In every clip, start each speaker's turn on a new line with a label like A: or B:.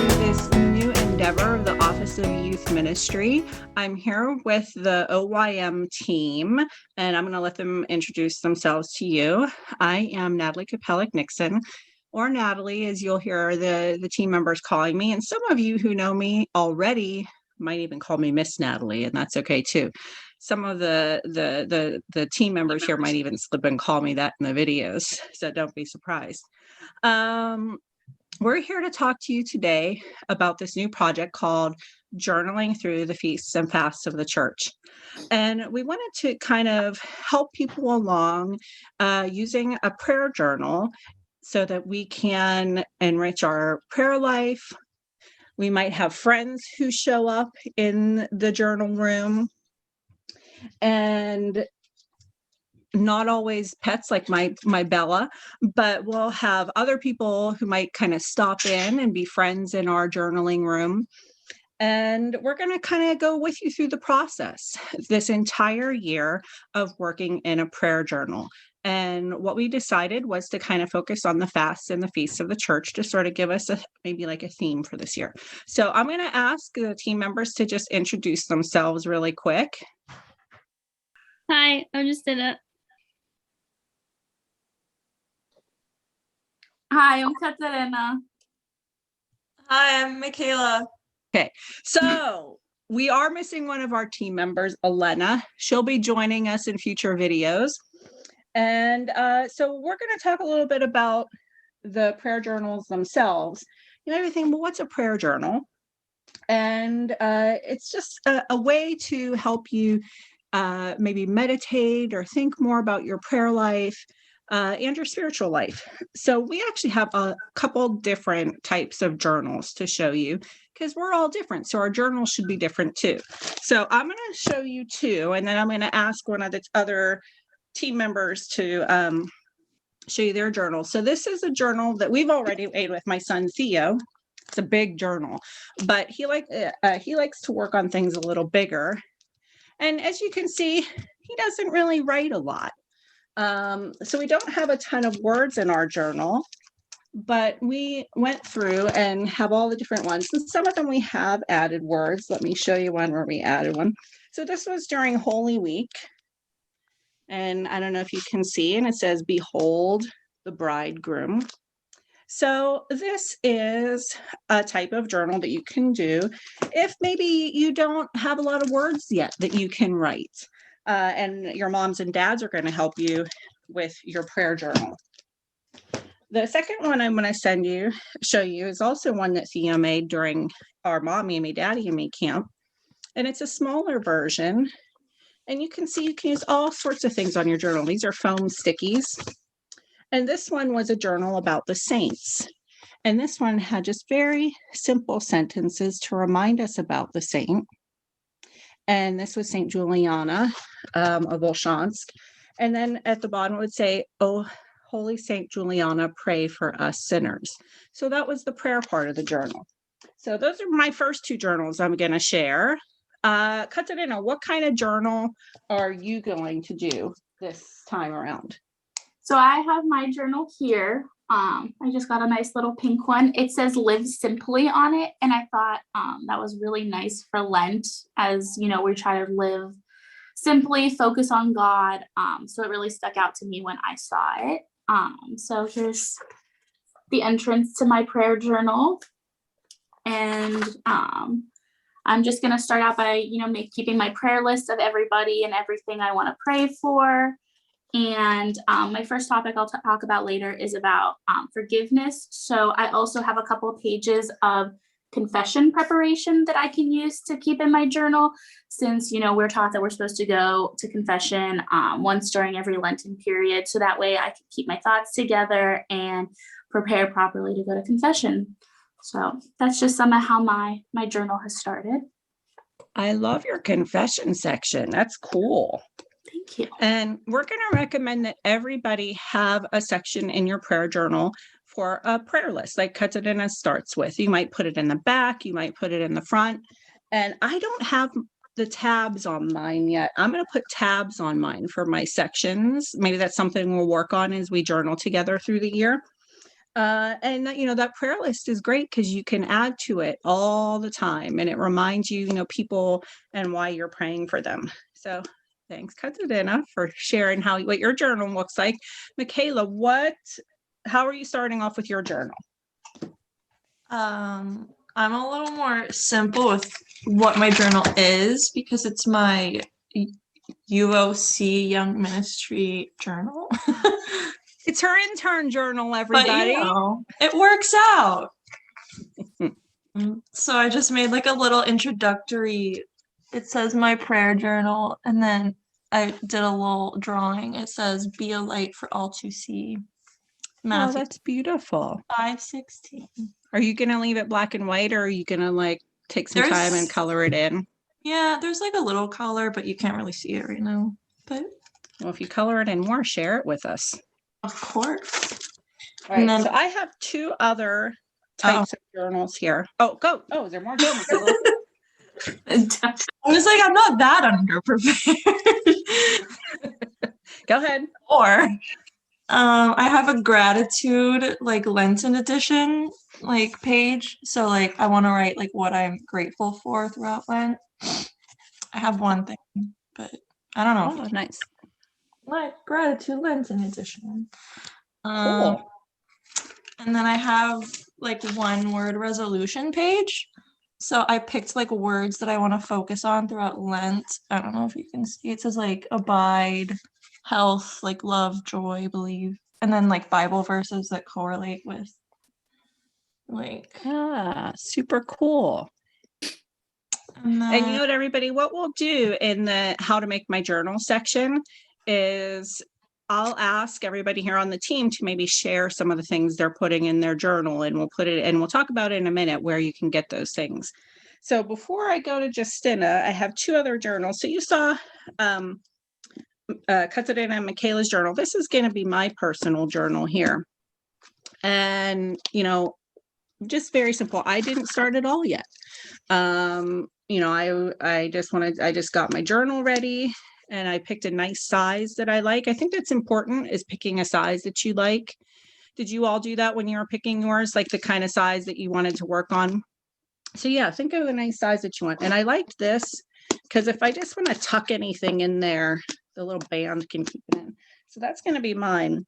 A: this new endeavor of the Office of Youth Ministry. I'm here with the OYM team, and I'm going to let them introduce themselves to you. I am Natalie Kapellik-Nixon, or Natalie, as you'll hear the team members calling me. And some of you who know me already might even call me Miss Natalie, and that's okay too. Some of the team members here might even slip and call me that in the videos, so don't be surprised. We're here to talk to you today about this new project called Journaling Through the Feasts and Fasts of the Church. And we wanted to kind of help people along using a prayer journal so that we can enrich our prayer life. We might have friends who show up in the journal room, and not always pets like my Bella, but we'll have other people who might kind of stop in and be friends in our journaling room. And we're going to kind of go with you through the process this entire year of working in a prayer journal. And what we decided was to kind of focus on the fasts and the feasts of the church to sort of give us maybe like a theme for this year. So I'm going to ask the team members to just introduce themselves really quick.
B: Hi, I'm Justina.
C: Hi, I'm Katarina.
D: Hi, I'm Michaela.
A: Okay, so we are missing one of our team members, Elena. She'll be joining us in future videos. And so we're going to talk a little bit about the prayer journals themselves. You might be thinking, well, what's a prayer journal? And it's just a way to help you maybe meditate or think more about your prayer life and your spiritual life. So we actually have a couple different types of journals to show you because we're all different. So our journals should be different too. So I'm going to show you two, and then I'm going to ask one of the other team members to show you their journal. So this is a journal that we've already made with my son Theo. It's a big journal, but he likes to work on things a little bigger. And as you can see, he doesn't really write a lot. So we don't have a ton of words in our journal, but we went through and have all the different ones. And some of them we have added words. Let me show you one where we added one. So this was during Holy Week. And I don't know if you can see, and it says, "Behold the bridegroom." So this is a type of journal that you can do if maybe you don't have a lot of words yet that you can write. And your moms and dads are going to help you with your prayer journal. The second one I'm going to show you is also one that Theo made during our Mommy and Me, Daddy and Me camp. And it's a smaller version. And you can see you can use all sorts of things on your journal. These are foam stickies. And this one was a journal about the saints. And this one had just very simple sentences to remind us about the saint. And this was St. Juliana of Volshansk. And then at the bottom it would say, "Oh, Holy St. Juliana, pray for us sinners." So that was the prayer part of the journal. So those are my first two journals I'm going to share. Katarina, what kind of journal are you going to do this time around?
C: So I have my journal here. I just got a nice little pink one. It says "Live Simply" on it. And I thought that was really nice for Lent, as you know, we try to live simply, focus on God. So it really stuck out to me when I saw it. So here's the entrance to my prayer journal. And I'm just going to start out by, keeping my prayer list of everybody and everything I want to pray for. And my first topic I'll talk about later is about forgiveness. So I also have a couple of pages of confession preparation that I can use to keep in my journal, since, we're taught that we're supposed to go to confession once during every Lenten period. So that way I can keep my thoughts together and prepare properly to go to confession. So that's just some of how my journal has started.
A: I love your confession section. That's cool.
C: Thank you.
A: And we're going to recommend that everybody have a section in your prayer journal for a prayer list, like Katarina starts with. You might put it in the back, you might put it in the front. And I don't have the tabs on mine yet. I'm going to put tabs on mine for my sections. Maybe that's something we'll work on as we journal together through the year. And that prayer list is great because you can add to it all the time, and it reminds people and why you're praying for them. So thanks, Katarina, for sharing what your journal looks like. Michaela, how are you starting off with your journal?
D: I'm a little more simple with what my journal is because it's my UOC Young Ministry journal.
A: It's her intern journal,
D: But
A: everybody.
D: it works out. So I just made like a little introductory. It says my prayer journal, and then I did a little drawing. It says, "Be a light for all to see." Matthew
A: that's beautiful.
D: 5:16.
A: Are you gonna leave it black and white, or are you gonna take some time and color it in?
D: Yeah, there's like a little color, but you can't really see it right now. But
A: well, if you color it in more, share it with us.
D: Of course.
A: All right, so I have two other types of journals here. Oh, go. Oh, is there more? Go, Michaela.
D: I was like, I'm not that underprepared.
A: Go ahead.
D: Or I have a gratitude Lenten edition page. So I want to write what I'm grateful for throughout Lent. I have one thing, but I don't know.
A: Oh, nice.
D: Gratitude Lenten edition.
A: Cool.
D: And then I have one word resolution page. So I picked words that I want to focus on throughout Lent. I don't know if you can see. It says abide, health, love, joy, believe, and then Bible verses that correlate with
A: super cool. And you know what, everybody, what we'll do in the how to make my journal section is I'll ask everybody here on the team to maybe share some of the things they're putting in their journal, and we'll talk about it in a minute where you can get those things. So before I go to Justina, I have two other journals. So you saw Katarina and Michaela's journal. This is going to be my personal journal here. And, just very simple. I didn't start it all yet. I just got my journal ready, and I picked a nice size that I like. I think that's important, is picking a size that you like. Did you all do that when you were picking yours, the kind of size that you wanted to work on? So yeah, think of a nice size that you want. And I liked this because if I just want to tuck anything in there, the little band can keep it in. So that's going to be mine.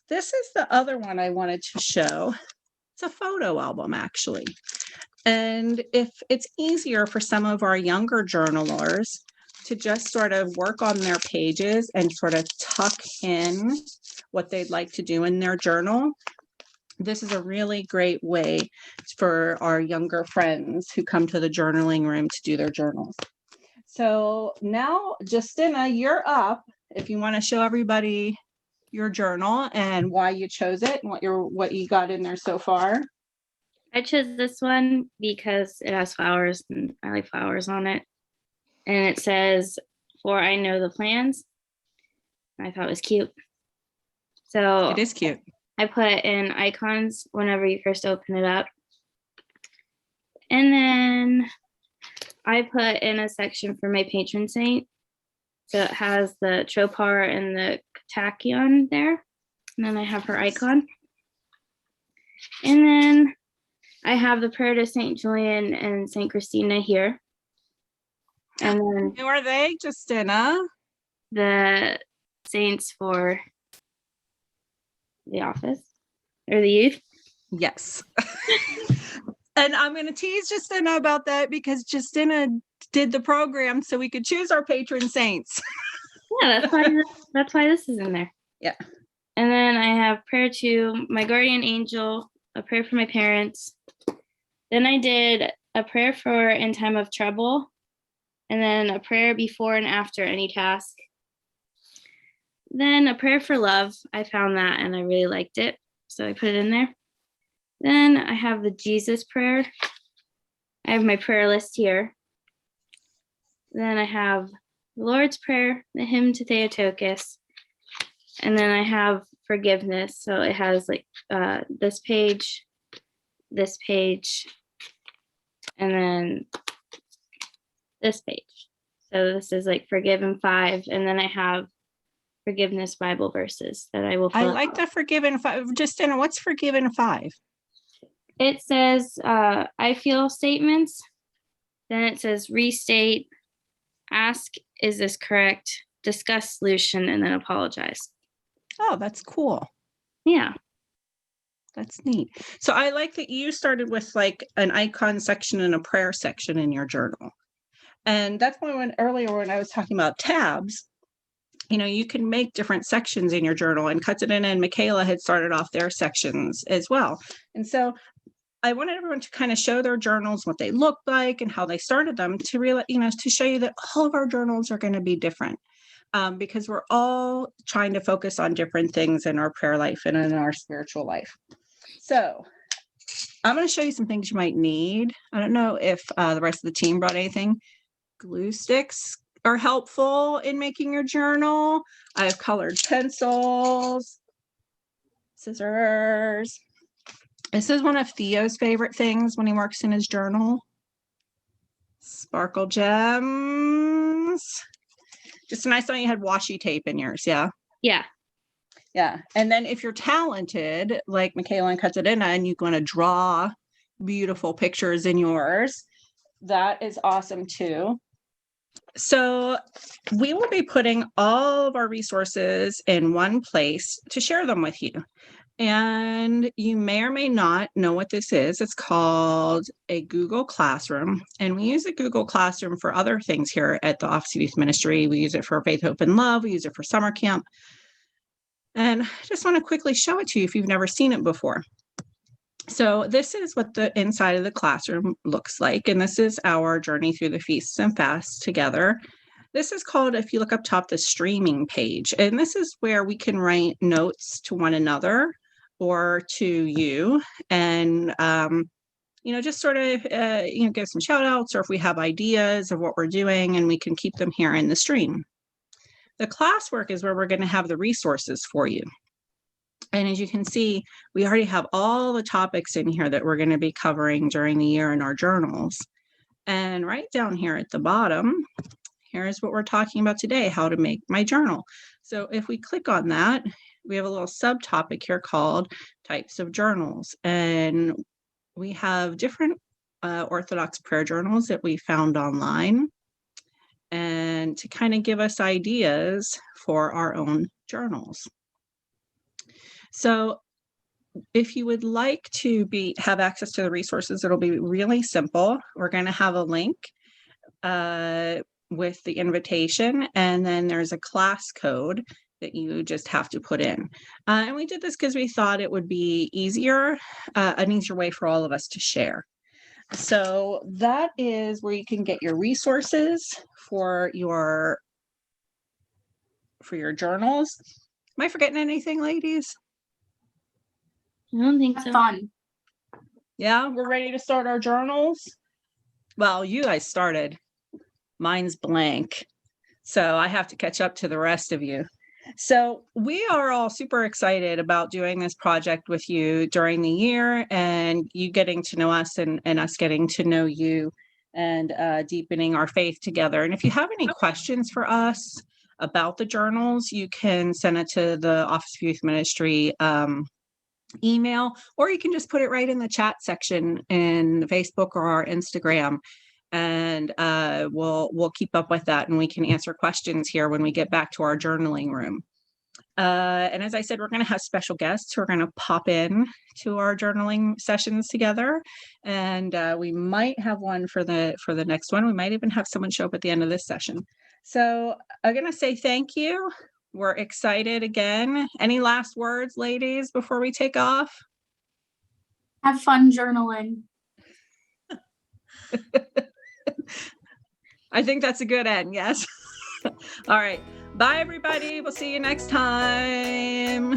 A: This is the other one I wanted to show. It's a photo album, actually. And if it's easier for some of our younger journalers to just sort of work on their pages and sort of tuck in what they'd like to do in their journal, this is a really great way for our younger friends who come to the journaling room to do their journals. So now, Justina, you're up. If you want to show everybody your journal and why you chose it and what you got in there so far.
B: I chose this one because it has flowers and I like flowers on it. And it says, "For I know the plans." I thought it was cute. So
A: it is cute.
B: I put in icons whenever you first open it up. And then I put in a section for my patron saint. So it has the tropar and the tachyon there. And then I have her icon. And then I have the prayer to St. Julian and St. Christina here. And then
A: who are they, Justina?
B: The saints for the office or the youth.
A: Yes. And I'm going to tease Justina about that because Justina did the program so we could choose our patron saints.
B: Yeah, that's why this is in there.
A: Yeah.
B: And then I have prayer to my guardian angel, a prayer for my parents. Then I did a prayer for in time of trouble, and then a prayer before and after any task. Then a prayer for love. I found that and I really liked it, so I put it in there. Then I have the Jesus prayer. I have my prayer list here. Then I have the Lord's Prayer, the hymn to Theotokos, and then I have forgiveness. So it has this page, and then this page. So this is forgiven 5, and then I have forgiveness Bible verses that I will
A: I
B: pull
A: like
B: out.
A: the forgiven five. Justina, what's forgiven five?
B: It says, I feel statements. Then it says restate, ask, is this correct? Discuss solution, and then apologize.
A: Oh, that's cool.
B: Yeah.
A: That's neat. So I like that you started with like an icon section and a prayer section in your journal. And that's why earlier when I was talking about tabs, you can make different sections in your journal, and Katarina and Michaela had started off their sections as well. And so I wanted everyone to kind of show their journals, what they look like and how they started them, to realize, to show you that all of our journals are going to be different. Because we're all trying to focus on different things in our prayer life and in our spiritual life. So I'm going to show you some things you might need. I don't know if the rest of the team brought anything. Glue sticks are helpful in making your journal. I have colored pencils, scissors. This is one of Theo's favorite things when he works in his journal. Sparkle gems. Just a nice thing you had washi tape in yours, yeah?
B: Yeah.
A: Yeah. And then if you're talented, like Michaela and Katarina, and you're going to draw beautiful pictures in yours, that is awesome too. So we will be putting all of our resources in one place to share them with you. And you may or may not know what this is. It's called a Google Classroom. And we use a Google Classroom for other things here at the Office of Youth Ministry. We use it for Faith, Hope, and Love. We use it for summer camp. And I just want to quickly show it to you if you've never seen it before. So this is what the inside of the classroom looks like. And this is our journey through the feasts and fasts together. This is called, if you look up top, the streaming page. And this is where we can write notes to one another or to you, and just sort of give some shout outs, or if we have ideas of what we're doing, and we can keep them here in the stream. The classwork is where we're going to have the resources for you. And as you can see, we already have all the topics in here that we're going to be covering during the year in our journals. And right down here at the bottom, here's what we're talking about today, how to make my journal. So if we click on that, we have a little subtopic here called types of journals. And we have different Orthodox prayer journals that we found online, and to kind of give us ideas for our own journals. So if you would like to have access to the resources, it'll be really simple. We're going to have a link with the invitation, and then there's a class code that you just have to put in. And we did this because we thought it would be an easier way for all of us to share. So that is where you can get your resources for your journals. Am I forgetting anything, ladies?
B: I don't think so.
C: Fun.
A: Yeah, we're ready to start our journals. Well, you guys started. Mine's blank. So I have to catch up to the rest of you. So we are all super excited about doing this project with you during the year, and you getting to know us and us getting to know you, and deepening our faith together. And if you have any questions for us about the journals, you can send it to the Office of Youth Ministry email, or you can just put it right in the chat section in Facebook or our Instagram. And we'll keep up with that, and we can answer questions here when we get back to our journaling room. And as I said, we're going to have special guests who are going to pop in to our journaling sessions together, and we might have one for the next one. We might even have someone show up at the end of this session. So I'm going to say thank you. We're excited again. Any last words, ladies, before we take off?
C: Have fun journaling.
A: I think that's a good end. Yes. All right. Bye, everybody. We'll see you next time.